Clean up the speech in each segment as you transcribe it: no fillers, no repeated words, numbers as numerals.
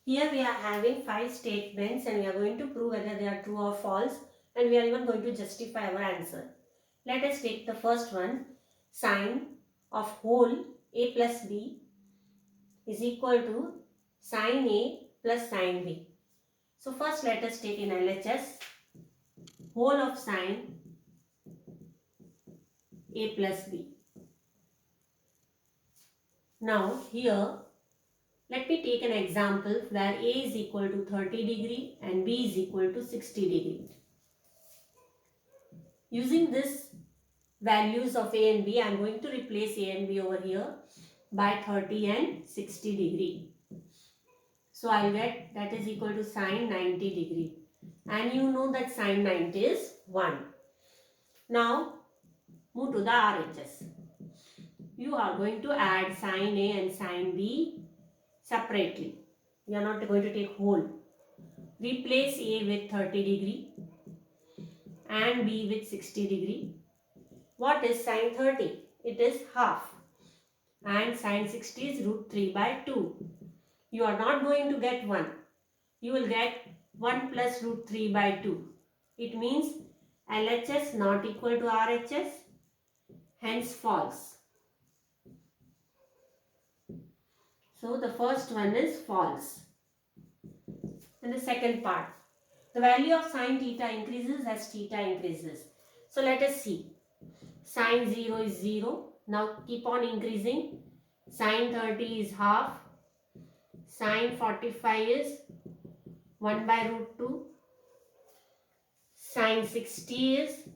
Here we are having 5 statements and we are going to prove whether they are true or false, and we are even going to justify our answer. Let us take the first one. Sine of whole a plus b is equal to sine a plus sine b. So first let us take in LHS whole of sine a plus b. Now here let me take an example where a is equal to 30 degree and b is equal to 60 degree. Using this values of a and b, I am going to replace a and b over here by 30 and 60 degree. So I will get that is equal to sine 90 degree, and you know that sine 90 is 1. Now move to the RHS. You are going to add sine a and sine b separately. You are not going to take whole. Replace a with 30 degree and b with 60 degree. What is sine 30? It is half, and sine 60 is root 3 by 2. You are not going to get 1. You will get 1 plus root 3 by 2. It means LHS not equal to RHS, hence false. So the first one is false. And the second part, the value of sine theta increases as theta increases. So let us see. Sine 0 is 0. Now keep on increasing. Sine 30 is half. Sine 45 is 1 by root 2. Sine 60 is,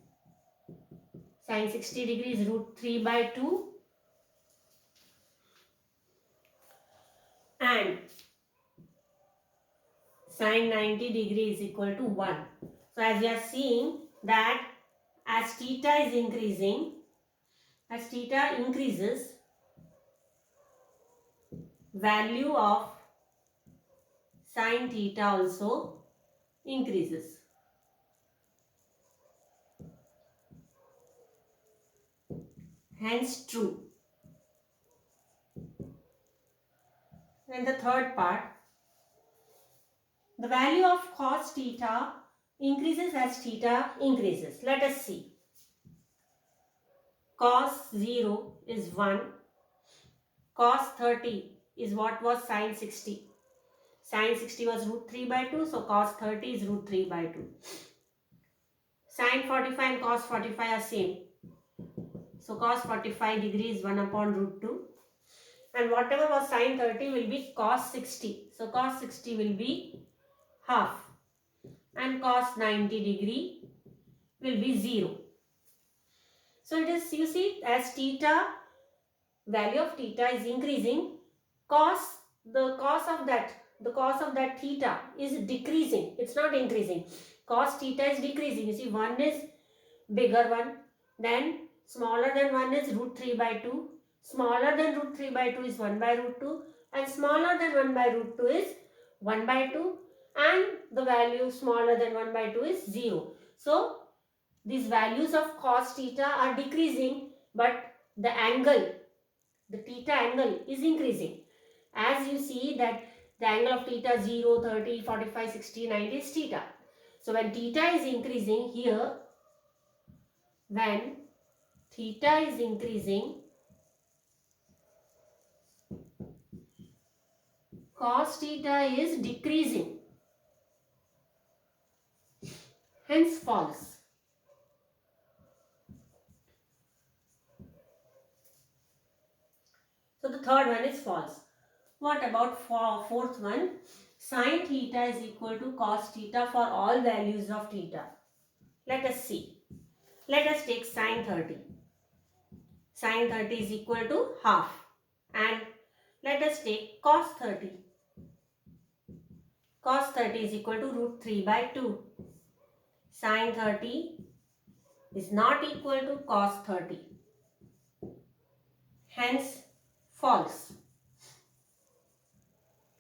sine 60 degree is root 3 by 2. And sine 90 degree is equal to 1. So as you are seeing that as theta is increasing, as theta increases, value of sine theta also increases. Hence true. And the third part, the value of cos theta increases as theta increases. Let us see. Cos 0 is 1. Cos 30 is what was sine 60. Sine 60 was root 3 by 2. So cos 30 is root 3 by 2. Sine 45 and cos 45 are same. So cos 45 degree is 1 upon root 2. And whatever was sine 30 will be cos 60. So cos 60 will be half. And cos 90 degree will be 0. So it is, you see, as theta, value of theta is increasing, the cos of that theta is decreasing. It's not increasing. Cos theta is decreasing. You see, 1 is bigger one, then smaller than 1 is root 3 by 2, smaller than root 3 by 2 is 1 by root 2, and smaller than 1 by root 2 is 1 by 2, and the value smaller than 1 by 2 is 0. So these values of cos theta are decreasing, but the angle, the theta angle is increasing. As you see that the angle of theta 0, 30, 45, 60, 90 is theta. So when theta is increasing here, when theta is increasing, cos theta is decreasing. Hence false. So the third one is false. What about fourth one? Sin theta is equal to cos theta for all values of theta. Let us see. Let us take sin 30. Sin 30 is equal to half. And let us take cos 30. Cos 30 is equal to root 3 by 2. Sin 30 is not equal to cos 30. Hence false.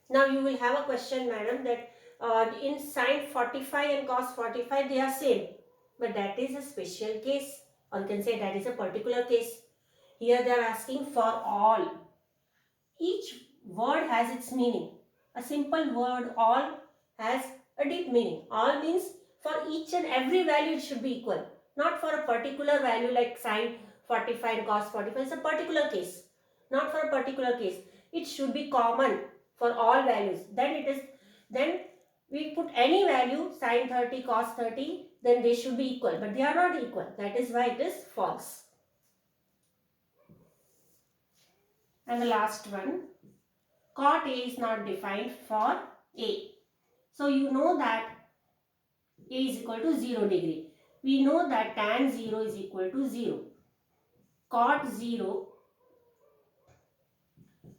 Now you will have a question, madam, that in sin 45 and cos 45 they are same. But that is a special case, or you can say that is a particular case. Here they are asking for all. Each word has its meaning. A simple word all has a deep meaning. All means for each and every value it should be equal. Not for a particular value like sine 45 and cos 45. It's a particular case. Not for a particular case. It should be common for all values. Then we put any value sine 30, cos 30, then they should be equal. But they are not equal. That is why it is false. And the last one, cot A is not defined for A. So you know that A is equal to 0 degree. We know that tan 0 is equal to 0. Cot 0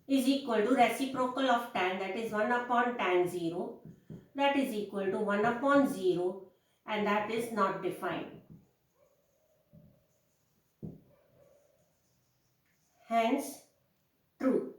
is equal to reciprocal of tan, that is 1 upon tan 0, that is equal to 1 upon 0, and that is not defined. Hence true.